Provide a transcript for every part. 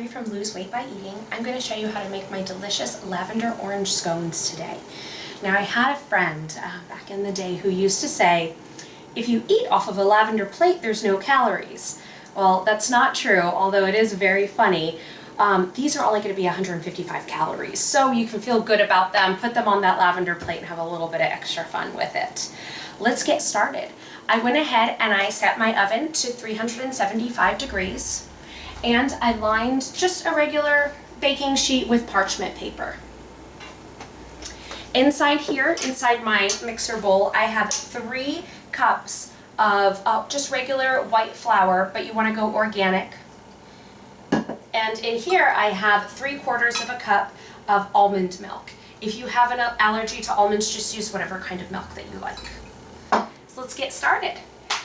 free from Lose Weight by Eating. I'm going to show you how to make my delicious lavender orange scones today. Now I had a friend back in the day who used to say, if you eat off of a lavender plate, there's no calories. Well, that's not true, although it is very funny. These are only going to be 155 calories, so you can feel good about them, put them on that lavender plate and have a little bit of extra fun with it. Let's get started. I went ahead and I set my oven to 375 degrees, and I lined just a regular baking sheet with parchment paper. Inside here, inside my mixer bowl, I have 3 cups of just regular white flour, but you want to go organic. And in here I have 3/4 of a cup of almond milk. If you have an allergy to almonds, just use whatever kind of milk that you like. So let's get started.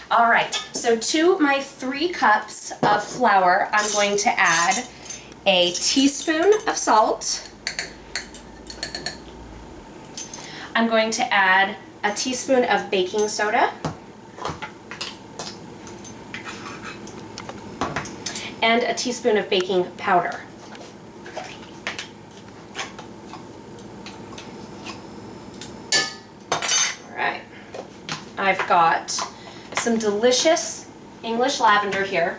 All right, so to my 3 cups of flour, I'm going to add a teaspoon of salt. I'm going to add a teaspoon of baking soda. And a teaspoon of baking powder. All right, I've got some delicious English lavender here.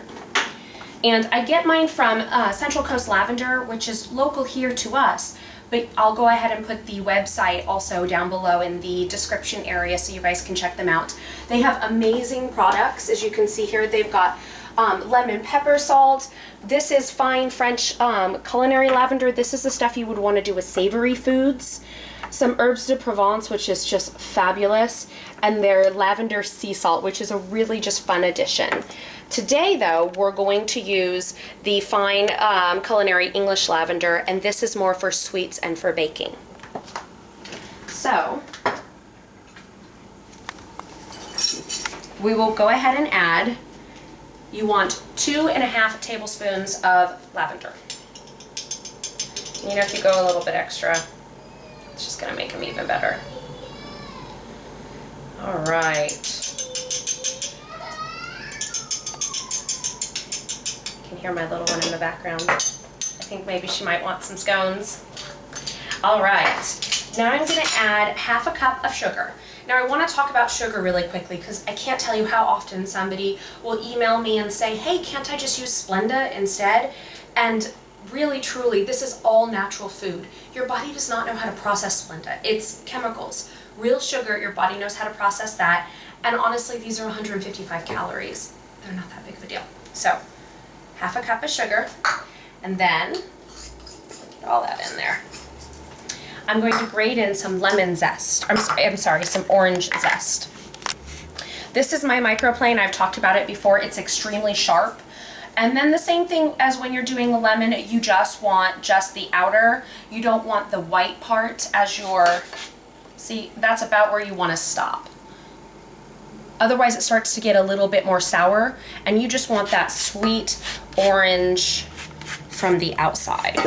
And I get mine from Central Coast Lavender, which is local here to us, but I'll go ahead and put the website also down below in the description area so you guys can check them out. They have amazing products. As you can see here, they've got lemon pepper salt. This is fine French culinary lavender. This is the stuff you would want to do with savory foods. Some herbs de Provence, which is just fabulous, and their lavender sea salt, which is a really just fun addition. Today though, we're going to use the fine culinary English lavender, and this is more for sweets and for baking. So we will go ahead and add, you want 2.5 tablespoons of lavender. You know, if you go a little bit extra, it's just gonna make them even better. All right. You can hear my little one in the background. I think maybe she might want some scones. All right, now I'm gonna add 1/2 cup of sugar. Now I want to talk about sugar really quickly because I can't tell you how often somebody will email me and say, hey, can't I just use Splenda instead? And really, truly, this is all natural food. Your body does not know how to process Splenda. It's chemicals. Real sugar, your body knows how to process that. And honestly, these are 155 calories. They're not that big of a deal. So 1/2 cup of sugar, and then get all that in there. I'm going to grate in some lemon zest. I'm sorry, some orange zest. This is my microplane. I've talked about it before. It's extremely sharp. And then the same thing as when you're doing the lemon, you just want just the outer. You don't want the white part as your, see, that's about where you want to stop. Otherwise it starts to get a little bit more sour, and you just want that sweet orange from the outside.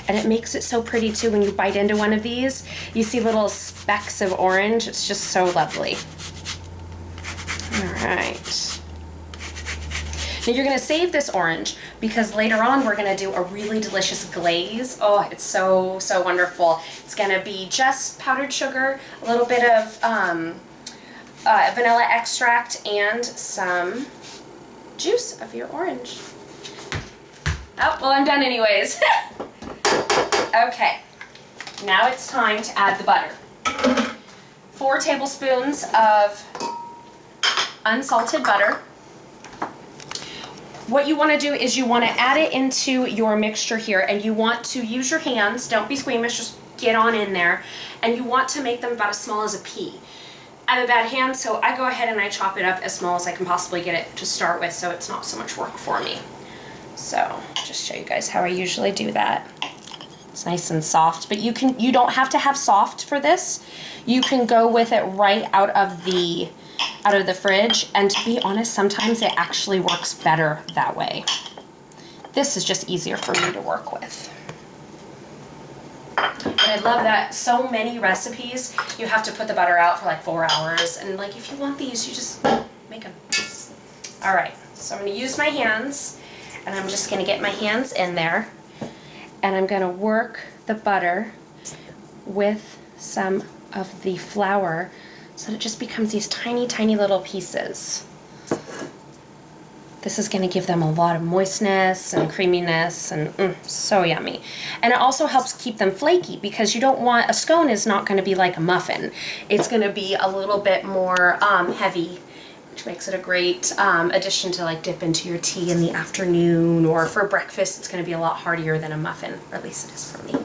And it makes it so pretty too when you bite into one of these. You see little specks of orange. It's just so lovely. All right. Now you're gonna save this orange because later on we're gonna do a really delicious glaze. Oh, it's so, so wonderful. It's gonna be just powdered sugar, a little bit of vanilla extract, and some juice of your orange. Oh, well, I'm done anyways. Okay, now it's time to add the butter. 4 tablespoons of unsalted butter. What you want to do is you want to add it into your mixture here, and you want to use your hands. Don't be squeamish, just get on in there. And you want to make them about as small as a pea. I have a bad hand, so I go ahead and I chop it up as small as I can possibly get it to start with, so it's not so much work for me. So just show you guys how I usually do that. It's nice and soft, but you don't have to have soft for this. You can go with it right out of the fridge, and to be honest, sometimes it actually works better that way. This is just easier for me to work with. And I love that so many recipes, you have to put the butter out for like 4 hours, and like if you want these, you just make them. All right, so I'm gonna use my hands, And I'm just gonna get my hands in there and I'm gonna work the butter with some of the flour so that it just becomes these tiny, tiny little pieces. This is gonna give them a lot of moistness and creaminess and so yummy. And it also helps keep them flaky because you don't want, a scone is not gonna be like a muffin. It's gonna be a little bit more heavy, which makes it a great addition to like dip into your tea in the afternoon, or for breakfast it's gonna be a lot heartier than a muffin, or at least it is for me.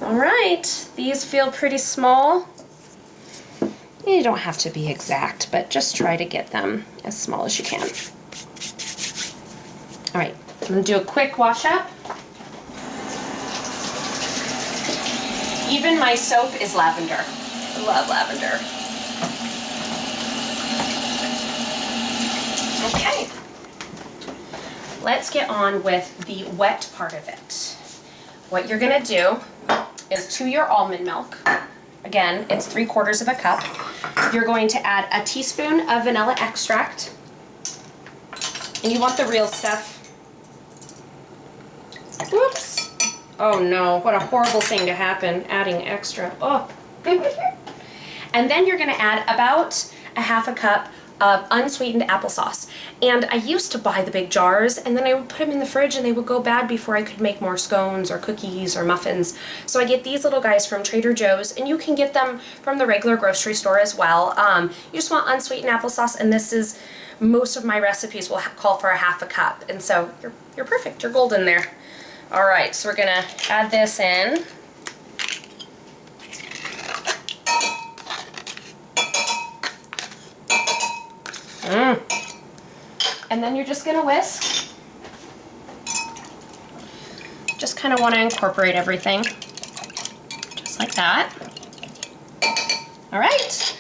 All right, these feel pretty small. You don't have to be exact, but just try to get them as small as you can. All right, I'm gonna do a quick wash up. Even my soap is lavender. I love lavender. Okay, let's get on with the wet part of it. What you're gonna do is to your almond milk, again, it's 3/4 of a cup, you're going to add a teaspoon of vanilla extract, and you want the real stuff. Whoops. Oh no, what a horrible thing to happen, adding extra. Oh. And then you're gonna add about a 1/2 cup of unsweetened applesauce. And I used to buy the big jars and then I would put them in the fridge and they would go bad before I could make more scones or cookies or muffins. So I get these little guys from Trader Joe's, and you can get them from the regular grocery store as well. You just want unsweetened applesauce, and this is, most of my recipes will call for a 1/2 cup. And so you're perfect, you're golden there. All right, so we're gonna add this in. And then you're just gonna whisk. Just kind of want to incorporate everything, just like that. All right,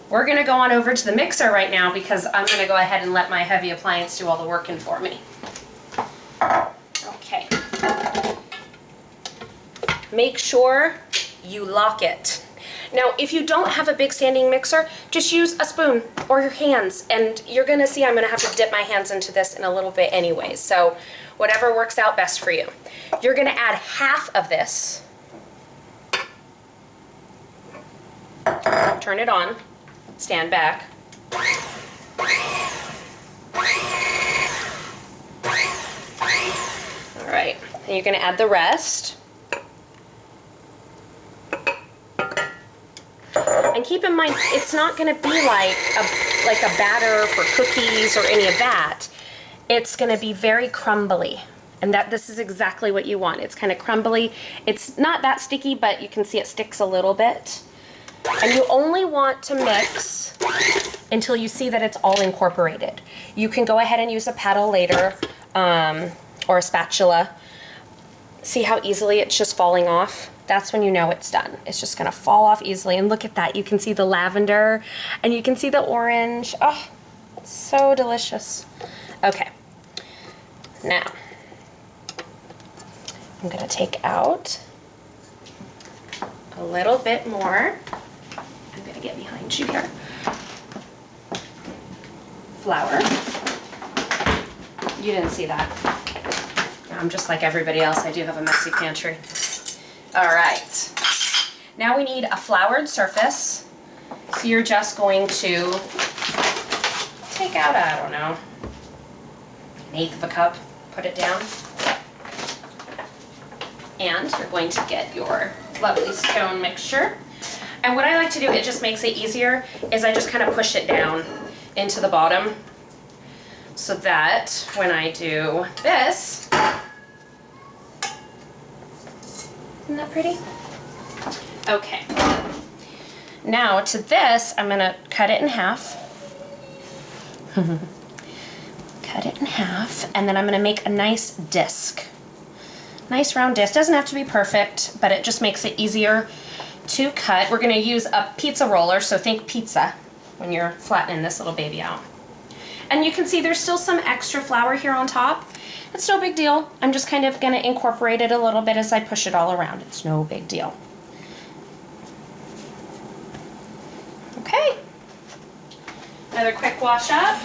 we're gonna go on over to the mixer right now because I'm gonna go ahead and let my heavy appliance do all the working for me. Okay. Make sure you lock it. Now, if you don't have a big standing mixer, just use a spoon or your hands, and you're gonna see I'm gonna have to dip my hands into this in a little bit anyways, so whatever works out best for you. You're gonna add 1/2 of this. Turn it on, stand back. All right, and you're gonna add the rest. And keep in mind, it's not going to be like a batter for cookies or any of that. It's going to be very crumbly, and this is exactly what you want. It's kind of crumbly. It's not that sticky, but you can see it sticks a little bit. And you only want to mix until you see that it's all incorporated. You can go ahead and use a paddle later, or a spatula. See how easily it's just falling off? That's when you know it's done. It's just gonna fall off easily. And look at that, you can see the lavender and you can see the orange. Oh, it's so delicious. Okay, now I'm gonna take out a little bit more. I'm gonna get behind you here. Flour. You didn't see that. I'm just like everybody else, I do have a messy pantry. All right, now we need a floured surface. So you're just going to take out, I don't know, 1/8 of a cup, put it down. And you're going to get your lovely scone mixture. And what I like to do, it just makes it easier, is I just kind of push it down into the bottom so that when I do this, isn't that pretty? Okay. Now to this, I'm gonna cut it in half. Cut it in half, and then I'm gonna make a nice disc. Nice round disc. Doesn't have to be perfect, but it just makes it easier to cut. We're gonna use a pizza roller, so think pizza when you're flattening this little baby out. And you can see there's still some extra flour here on top. It's no big deal. I'm just kind of gonna incorporate it a little bit as I push it all around. It's no big deal. Okay. Another quick wash up.